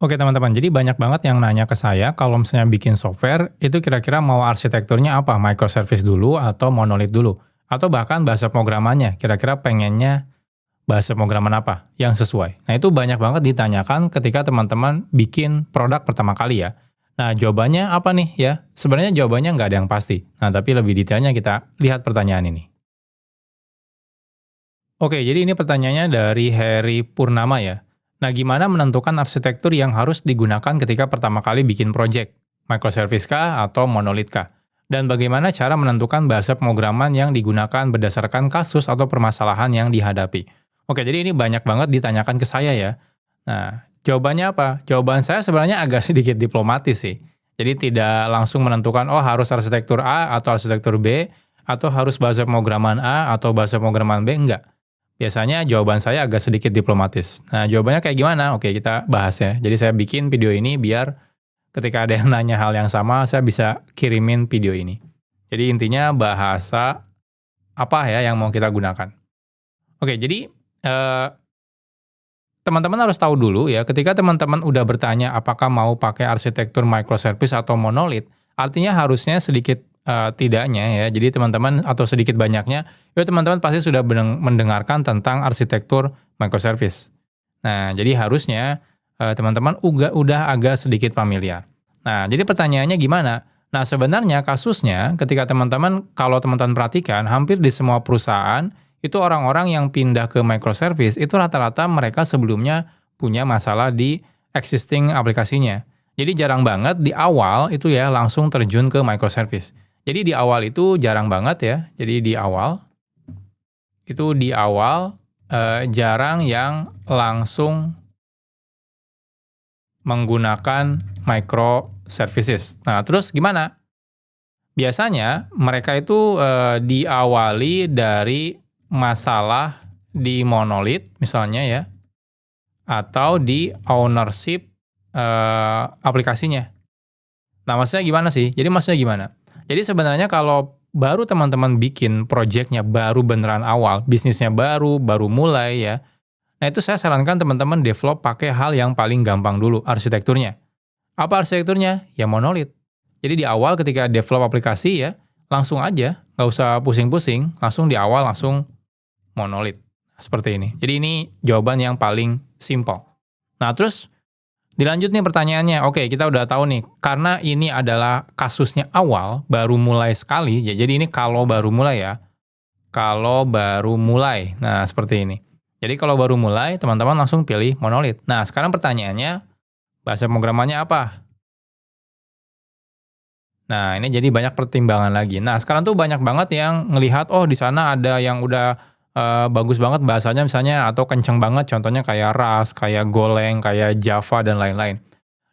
Oke teman-teman, jadi banyak banget yang nanya ke saya kalau misalnya bikin software, itu kira-kira mau arsitekturnya apa? Microservice dulu atau monolith dulu? Atau bahkan bahasa pemrogramannya, kira-kira pengennya bahasa pemrograman apa yang sesuai? Nah itu banyak banget ditanyakan ketika teman-teman bikin produk pertama kali ya. Nah jawabannya apa nih ya? Sebenarnya jawabannya nggak ada yang pasti. Nah tapi lebih detailnya kita lihat pertanyaan ini. Oke, jadi ini pertanyaannya dari Heri Purnama ya. Nah, gimana menentukan arsitektur yang harus digunakan ketika pertama kali bikin project? Microservice kah atau monolith kah? Dan bagaimana cara menentukan bahasa pemrograman yang digunakan berdasarkan kasus atau permasalahan yang dihadapi? Oke, jadi ini banyak banget ditanyakan ke saya ya. Nah, jawabannya apa? Jawaban saya sebenarnya agak sedikit diplomatis sih. Jadi tidak langsung menentukan, oh harus arsitektur A atau arsitektur B, atau harus bahasa pemrograman A atau bahasa pemrograman B, enggak. Biasanya jawaban saya agak sedikit diplomatis. Nah, jawabannya kayak gimana? Oke, kita bahas ya. Jadi saya bikin video ini biar ketika ada yang nanya hal yang sama, saya bisa kirimin video ini. Jadi intinya bahasa apa ya yang mau kita gunakan. Oke, jadi eh, teman-teman harus tahu dulu ya, ketika teman-teman udah bertanya apakah mau pakai arsitektur microservice atau monolith, artinya harusnya sedikit tidaknya ya. Jadi teman-teman atau sedikit banyaknya, ya teman-teman pasti sudah mendengarkan tentang arsitektur microservice. Nah, jadi harusnya teman-teman udah agak sedikit familiar. Nah, jadi pertanyaannya gimana? Nah, sebenarnya kasusnya ketika teman-teman, kalau teman-teman perhatikan, hampir di semua perusahaan itu orang-orang yang pindah ke microservice itu rata-rata mereka sebelumnya punya masalah di existing aplikasinya. Jadi jarang banget di awal itu ya langsung terjun ke microservice. Jadi di awal itu jarang banget ya. Jadi di awal jarang yang langsung menggunakan microservices. Nah, terus gimana? Biasanya mereka itu diawali dari masalah di monolith misalnya ya, atau di ownership aplikasinya. Nah, maksudnya gimana sih? Jadi maksudnya gimana? Jadi sebenarnya kalau baru teman-teman bikin project-nya baru beneran awal, bisnisnya baru mulai ya. Nah, itu saya sarankan teman-teman develop pakai hal yang paling gampang dulu, arsitekturnya. Apa arsitekturnya? Ya monolith. Jadi di awal ketika develop aplikasi ya, langsung aja, nggak usah pusing-pusing, langsung di awal langsung monolith. Seperti ini. Jadi ini jawaban yang paling simple. Nah, terus dilanjut nih pertanyaannya. Oke, kita udah tahu nih, karena ini adalah kasusnya awal, baru mulai sekali, ya jadi ini kalau baru mulai ya. Kalau baru mulai. Nah, seperti ini. Jadi kalau baru mulai, teman-teman langsung pilih monolith. Nah, sekarang pertanyaannya, bahasa pemrogramannya apa? Nah, ini jadi banyak pertimbangan lagi. Nah, sekarang tuh banyak banget yang ngelihat, oh di sana ada yang udah bagus banget bahasanya misalnya, atau kenceng banget, contohnya kayak Rust, kayak Golang, kayak Java, dan lain-lain.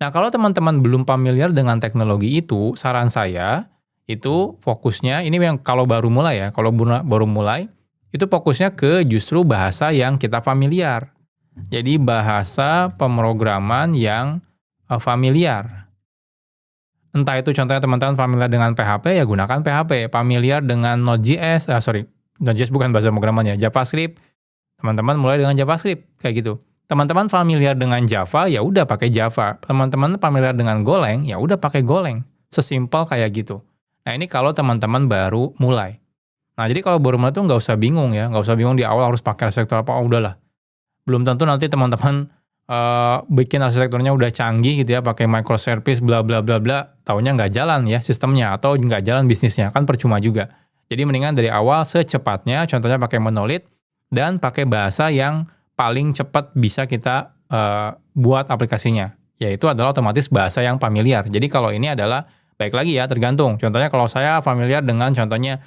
Nah, kalau teman-teman belum familiar dengan teknologi itu, saran saya, itu fokusnya, ini yang kalau baru mulai ya, kalau baru mulai, itu fokusnya ke justru bahasa yang kita familiar. Jadi bahasa pemrograman yang familiar. Entah itu contohnya teman-teman familiar dengan PHP, ya gunakan PHP. Familiar dengan Node.js, Node.js bukan bahasa pemrograman ya, JavaScript. Teman-teman mulai dengan JavaScript, kayak gitu. Teman-teman familiar dengan Java, ya udah pakai Java. Teman-teman familiar dengan Golang, ya udah pakai Golang. Sesimpel kayak gitu. Nah, ini kalau teman-teman baru mulai. Nah, jadi kalau baru mulai tuh nggak usah bingung ya, nggak usah bingung di awal harus pakai arsitektur apa, oh udahlah. Belum tentu nanti teman-teman bikin arsitekturnya udah canggih gitu ya, pakai microservice bla bla bla bla, taunya nggak jalan ya sistemnya atau nggak jalan bisnisnya, kan percuma juga. Jadi mendingan dari awal secepatnya, contohnya pakai monolith dan pakai bahasa yang paling cepat bisa kita buat aplikasinya, yaitu adalah otomatis bahasa yang familiar. Jadi kalau ini adalah, baik lagi ya, tergantung. Contohnya kalau saya familiar dengan contohnya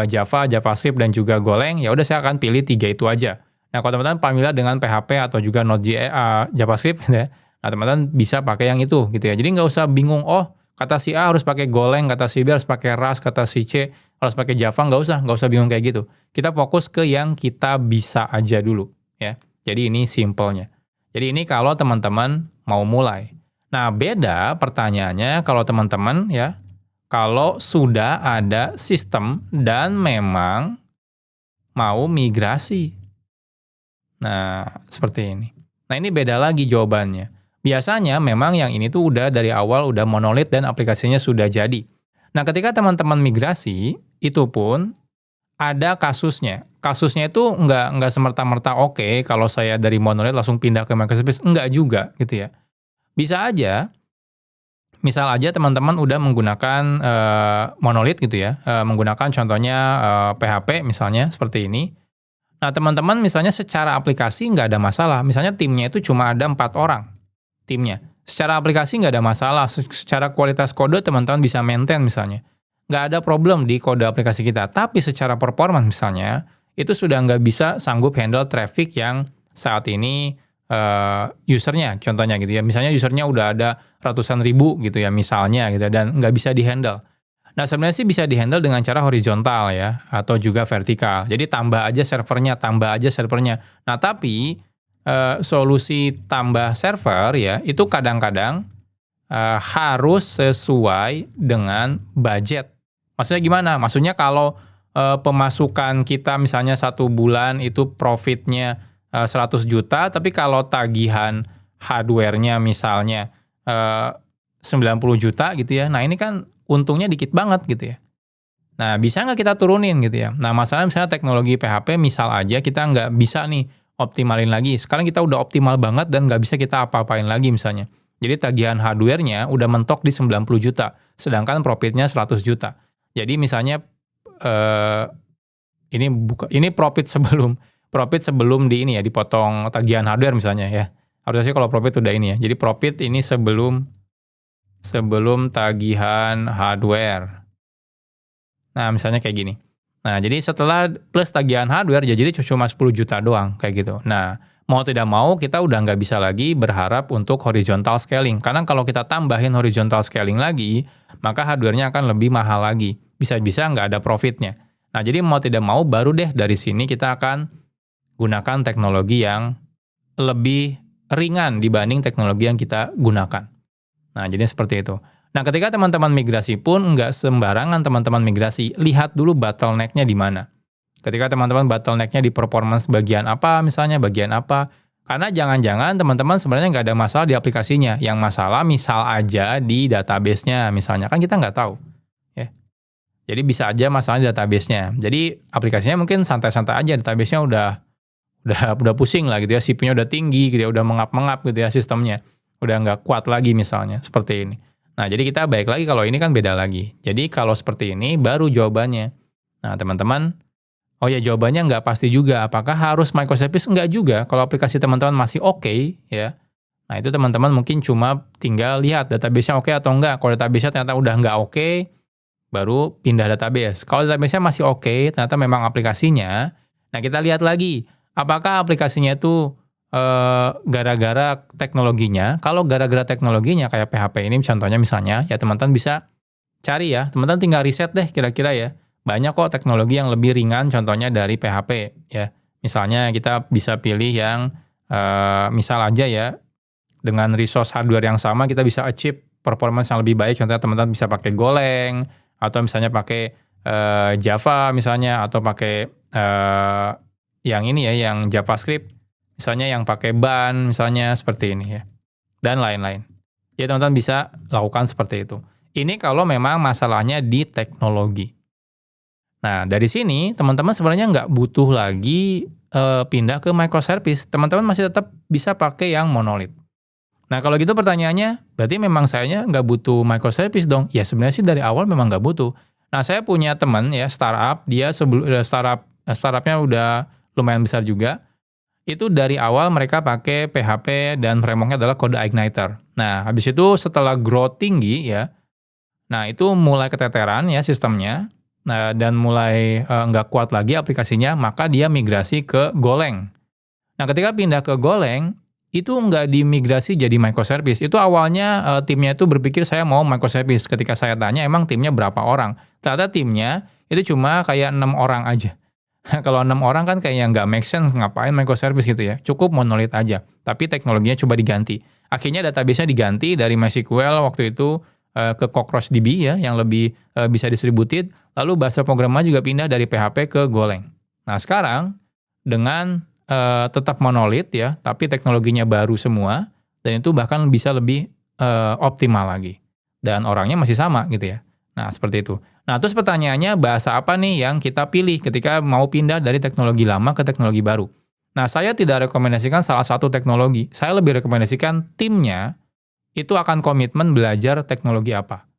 Java, JavaScript, dan juga Golang, ya udah saya akan pilih 3 itu aja. Nah, kalau teman-teman familiar dengan PHP atau juga Node.js, JavaScript gitu ya, nah teman-teman bisa pakai yang itu gitu ya. Jadi nggak usah bingung, oh kata si A harus pakai Golang, kata si B harus pakai Rust, kata si C harus pakai Java, nggak usah bingung kayak gitu. Kita fokus ke yang kita bisa aja dulu ya. Jadi ini simpelnya. Jadi ini kalau teman-teman mau mulai. Nah, beda pertanyaannya kalau teman-teman ya, kalau sudah ada sistem dan memang mau migrasi. Nah, seperti ini. Nah, ini beda lagi jawabannya. Biasanya memang yang ini tuh udah dari awal udah monolit dan aplikasinya sudah jadi. Nah, ketika teman-teman migrasi, itu pun ada kasusnya. Kasusnya itu nggak semerta-merta oke kalau saya dari monolit langsung pindah ke microservice, enggak juga gitu ya. Bisa aja, misal aja teman-teman udah menggunakan, monolit gitu ya, menggunakan contohnya, PHP misalnya seperti ini. Nah, teman-teman misalnya secara aplikasi nggak ada masalah, misalnya timnya itu cuma ada 4 orang, timnya. Secara aplikasi nggak ada masalah, secara kualitas kode teman-teman bisa maintain misalnya. Nggak ada problem di kode aplikasi kita, tapi secara performance misalnya, itu sudah nggak bisa sanggup handle traffic yang saat ini, user-nya contohnya gitu ya. Misalnya user-nya udah ada ratusan ribu gitu ya misalnya gitu ya, dan nggak bisa di-handle. Nah, sebenarnya sih bisa di-handle dengan cara horizontal ya, atau juga vertikal. Jadi tambah aja servernya, tambah aja servernya. Nah, tapi, solusi tambah server ya, itu kadang-kadang, harus sesuai dengan budget. Maksudnya gimana? Maksudnya kalau, pemasukan kita misalnya 1 bulan itu profitnya, 100 juta, tapi kalau tagihan hardware-nya misalnya, 90 juta gitu ya, nah ini kan untungnya dikit banget gitu ya. Nah, bisa nggak kita turunin gitu ya? Nah, masalahnya misalnya teknologi PHP misal aja kita nggak bisa nih optimalin lagi. Sekarang kita udah optimal banget dan nggak bisa kita apa-apain lagi misalnya. Jadi tagihan hardware-nya udah mentok di 90 juta, sedangkan profitnya 100 juta. Jadi misalnya, eee, ini profit sebelum di ini ya, dipotong tagihan hardware misalnya ya. Harusnya sih kalau profit udah ini ya. Jadi profit ini sebelum tagihan hardware. Nah, misalnya kayak gini. Nah, jadi setelah plus tagihan hardware, ya jadi cuma 10 juta doang, kayak gitu. Nah, mau tidak mau kita udah nggak bisa lagi berharap untuk horizontal scaling. Karena kalau kita tambahin horizontal scaling lagi, maka hardware-nya akan lebih mahal lagi. Bisa-bisa nggak ada profitnya. Nah, jadi mau tidak mau baru deh dari sini kita akan gunakan teknologi yang lebih ringan dibanding teknologi yang kita gunakan. Nah, jadi seperti itu. Nah, ketika teman-teman migrasi pun nggak sembarangan teman-teman migrasi, lihat dulu bottleneck-nya di mana. Ketika teman-teman bottleneck-nya di performance bagian apa, misalnya bagian apa, karena jangan-jangan teman-teman sebenarnya nggak ada masalah di aplikasinya, yang masalah misal aja di database-nya, misalnya, kan kita nggak tahu. Ya. Jadi bisa aja masalah di database-nya. Jadi aplikasinya mungkin santai-santai aja, database-nya udah pusing lah gitu ya, CPU-nya udah tinggi gitu ya, udah mengap-mengap gitu ya sistemnya. Udah nggak kuat lagi misalnya, seperti ini. Nah, jadi kita baik lagi kalau ini kan beda lagi. Jadi kalau seperti ini baru jawabannya. Nah, teman-teman, oh ya jawabannya nggak pasti juga. Apakah harus microservice? Nggak juga. Kalau aplikasi teman-teman masih oke, ya. Nah, itu teman-teman mungkin cuma tinggal lihat database-nya oke atau enggak. Kalau database-nya ternyata udah nggak oke, baru pindah database. Kalau database-nya masih oke, ternyata memang aplikasinya, nah kita lihat lagi, apakah aplikasinya itu gara-gara teknologinya. Kalau gara-gara teknologinya kayak PHP ini contohnya misalnya, ya teman-teman bisa cari ya, teman-teman tinggal riset deh kira-kira ya. Banyak kok teknologi yang lebih ringan contohnya dari PHP ya. Misalnya kita bisa pilih yang misal aja ya, dengan resource hardware yang sama kita bisa achieve performance yang lebih baik. Contohnya teman-teman bisa pakai Golang atau misalnya pakai Java misalnya, atau pakai yang ini ya, yang JavaScript. Misalnya yang pakai ban, misalnya seperti ini ya, dan lain-lain. Ya teman-teman bisa lakukan seperti itu. Ini kalau memang masalahnya di teknologi. Nah, dari sini teman-teman sebenarnya nggak butuh lagi pindah ke microservice. Teman-teman masih tetap bisa pakai yang monolith. Nah, kalau gitu pertanyaannya, berarti memang sayanya nggak butuh microservice dong? Ya sebenarnya sih dari awal memang nggak butuh. Nah, saya punya teman ya, startup, dia startupnya udah lumayan besar juga. Itu dari awal mereka pakai PHP dan framework-nya adalah kode igniter. Nah, habis itu setelah growth tinggi ya, nah itu mulai keteteran ya sistemnya, nah, dan mulai nggak kuat lagi aplikasinya, maka dia migrasi ke Golang. Nah, ketika pindah ke Golang, itu nggak dimigrasi jadi microservice. Itu awalnya timnya itu berpikir saya mau microservice. Ketika saya tanya emang timnya berapa orang, ternyata timnya itu cuma kayak 6 orang aja. Kalau 6 orang kan kayaknya nggak make sense, ngapain microservice gitu ya, cukup monolith aja, tapi teknologinya coba diganti. Akhirnya database-nya diganti dari MySQL waktu itu ke CockroachDB ya, yang lebih bisa distributed, lalu bahasa programnya juga pindah dari PHP ke Golang. Nah sekarang, dengan tetap monolith ya, tapi teknologinya baru semua, dan itu bahkan bisa lebih optimal lagi. Dan orangnya masih sama gitu ya. Nah, seperti itu. Nah, terus pertanyaannya bahasa apa nih yang kita pilih ketika mau pindah dari teknologi lama ke teknologi baru? Nah, saya tidak rekomendasikan salah satu teknologi. Saya lebih rekomendasikan timnya itu akan komitmen belajar teknologi apa.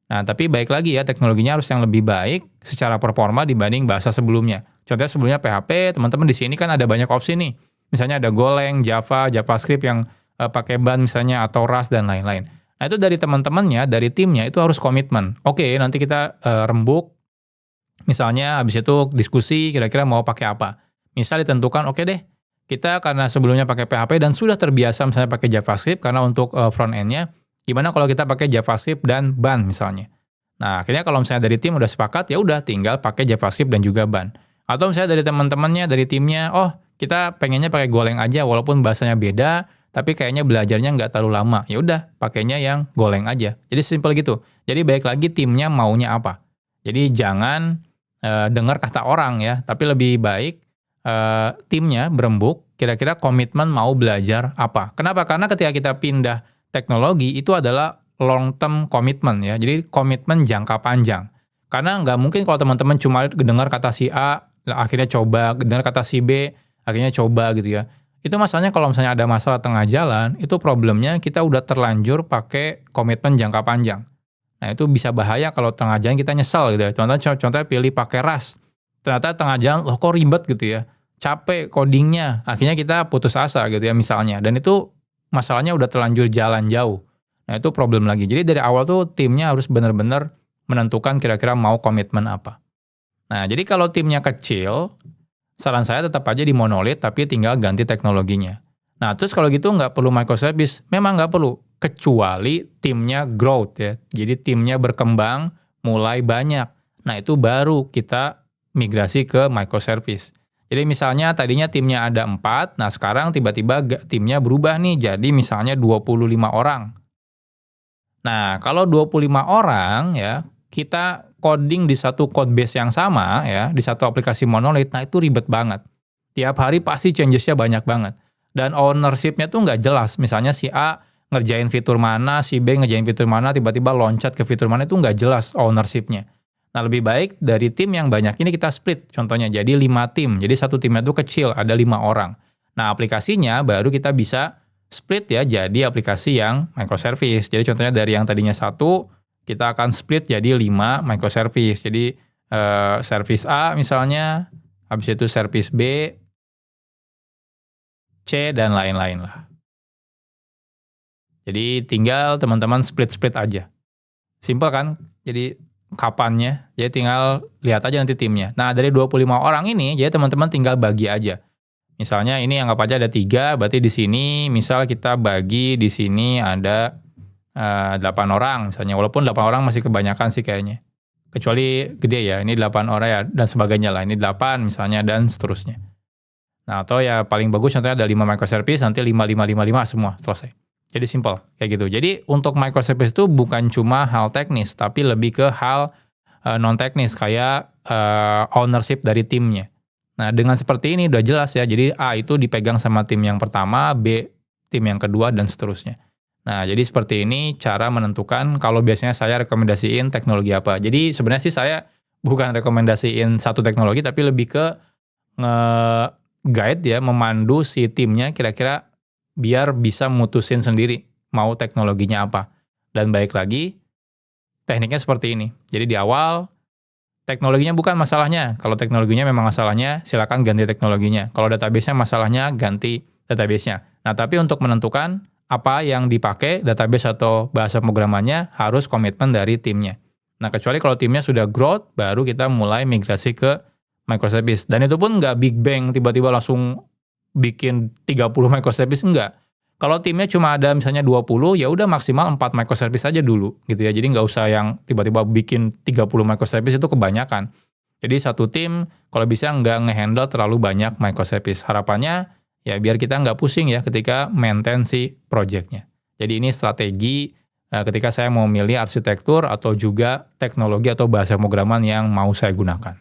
Nah, tapi baik lagi ya, teknologinya harus yang lebih baik secara performa dibanding bahasa sebelumnya. Contohnya sebelumnya PHP, teman-teman di sini kan ada banyak opsi nih. Misalnya ada Golang, Java, JavaScript yang pakai ban misalnya, atau Rust dan lain-lain. Nah, itu dari teman-temannya, dari timnya itu harus komitmen. Oke, nanti kita rembuk, misalnya habis itu diskusi kira-kira mau pakai apa. Misal ditentukan, oke deh, kita karena sebelumnya pakai PHP dan sudah terbiasa misalnya pakai JavaScript karena untuk front end-nya, gimana kalau kita pakai JavaScript dan ban misalnya. Nah, akhirnya kalau misalnya dari tim udah sepakat, ya udah tinggal pakai JavaScript dan juga ban. Atau misalnya dari teman-temannya, dari timnya, oh kita pengennya pakai Golang aja walaupun bahasanya beda, tapi kayaknya belajarnya nggak terlalu lama. Ya udah, pakainya yang Golang aja. Jadi simpel gitu. Jadi baik lagi timnya maunya apa. Jadi jangan dengar kata orang ya, tapi lebih baik timnya berembuk, kira-kira komitmen mau belajar apa. Kenapa? Karena ketika kita pindah teknologi itu adalah long term commitment ya. Jadi komitmen jangka panjang. Karena nggak mungkin kalau teman-teman cuma dengar kata si A, akhirnya coba, dengar kata si B, akhirnya coba gitu ya. Itu masalahnya kalau misalnya ada masalah tengah jalan, itu problemnya kita udah terlanjur pakai komitmen jangka panjang. Nah, itu bisa bahaya kalau tengah jalan kita nyesel gitu ya. Contohnya pilih pakai Rust. Ternyata tengah jalan, loh kok ribet gitu ya. Capek codingnya, akhirnya kita putus asa gitu ya misalnya. Dan itu masalahnya udah terlanjur jalan jauh. Nah, itu problem lagi. Jadi dari awal tuh timnya harus benar-benar menentukan kira-kira mau komitmen apa. Nah, jadi kalau timnya kecil, saran saya tetap aja di monolith tapi tinggal ganti teknologinya. Nah, terus kalau gitu nggak perlu microservice. Memang nggak perlu. Kecuali timnya growth ya. Jadi timnya berkembang, mulai banyak. Nah, itu baru kita migrasi ke microservice. Jadi misalnya tadinya timnya ada 4, nah sekarang tiba-tiba timnya berubah nih jadi misalnya 25 orang. Nah, kalau 25 orang ya, kita coding di satu code base yang sama ya, di satu aplikasi monolith, nah itu ribet banget. Tiap hari pasti changes-nya banyak banget. Dan ownership-nya tuh nggak jelas. Misalnya si A ngerjain fitur mana, si B ngerjain fitur mana, tiba-tiba loncat ke fitur mana, itu nggak jelas ownership-nya. Nah, lebih baik dari tim yang banyak ini kita split, contohnya jadi 5 tim. Jadi satu timnya itu kecil, ada 5 orang. Nah, aplikasinya baru kita bisa split ya, jadi aplikasi yang microservice. Jadi contohnya dari yang tadinya 1, kita akan split jadi 5 microservice. Jadi service A misalnya, habis itu service B, C, dan lain-lain lah. Jadi tinggal teman-teman split-split aja. Simpel kan? Jadi kapannya, jadi tinggal lihat aja nanti timnya. Nah, dari 25 orang ini, jadi teman-teman tinggal bagi aja. Misalnya ini anggap aja ada 3, berarti di sini misal kita bagi di sini ada 8 orang misalnya. Walaupun 8 orang masih kebanyakan sih kayaknya. Kecuali gede ya, ini 8 orang ya, dan sebagainya lah. Ini 8 misalnya, dan seterusnya. Nah, atau ya paling bagus contohnya ada 5 microservice, nanti 5, 5, 5, 5 semua, selesai. Jadi simple, kayak gitu. Jadi untuk microservice itu bukan cuma hal teknis, tapi lebih ke hal non-teknis, kayak ownership dari timnya. Nah, dengan seperti ini udah jelas ya, jadi A itu dipegang sama tim yang pertama, B tim yang kedua, dan seterusnya. Nah, jadi seperti ini cara menentukan kalau biasanya saya rekomendasiin teknologi apa. Jadi sebenarnya sih saya bukan rekomendasiin satu teknologi, tapi lebih ke nge-guide ya, memandu si timnya kira-kira biar bisa mutusin sendiri mau teknologinya apa. Dan baik lagi, tekniknya seperti ini. Jadi di awal, teknologinya bukan masalahnya. Kalau teknologinya memang masalahnya, silakan ganti teknologinya. Kalau database-nya masalahnya, ganti database-nya. Nah, tapi untuk menentukan apa yang dipakai, database atau bahasa pemrogramannya, harus komitmen dari timnya. Nah, kecuali kalau timnya sudah growth, baru kita mulai migrasi ke microservice. Dan itu pun nggak big bang, tiba-tiba langsung bikin 30 microservice, enggak. Kalau timnya cuma ada misalnya 20, ya udah maksimal 4 microservice aja dulu gitu ya. Jadi nggak usah yang tiba-tiba bikin 30 microservice, itu kebanyakan. Jadi satu tim kalau bisa nggak ngehandle terlalu banyak microservice. Harapannya ya biar kita nggak pusing ya ketika maintain si project-nya. Jadi ini strategi ketika saya mau milih arsitektur atau juga teknologi atau bahasa pemrograman yang mau saya gunakan.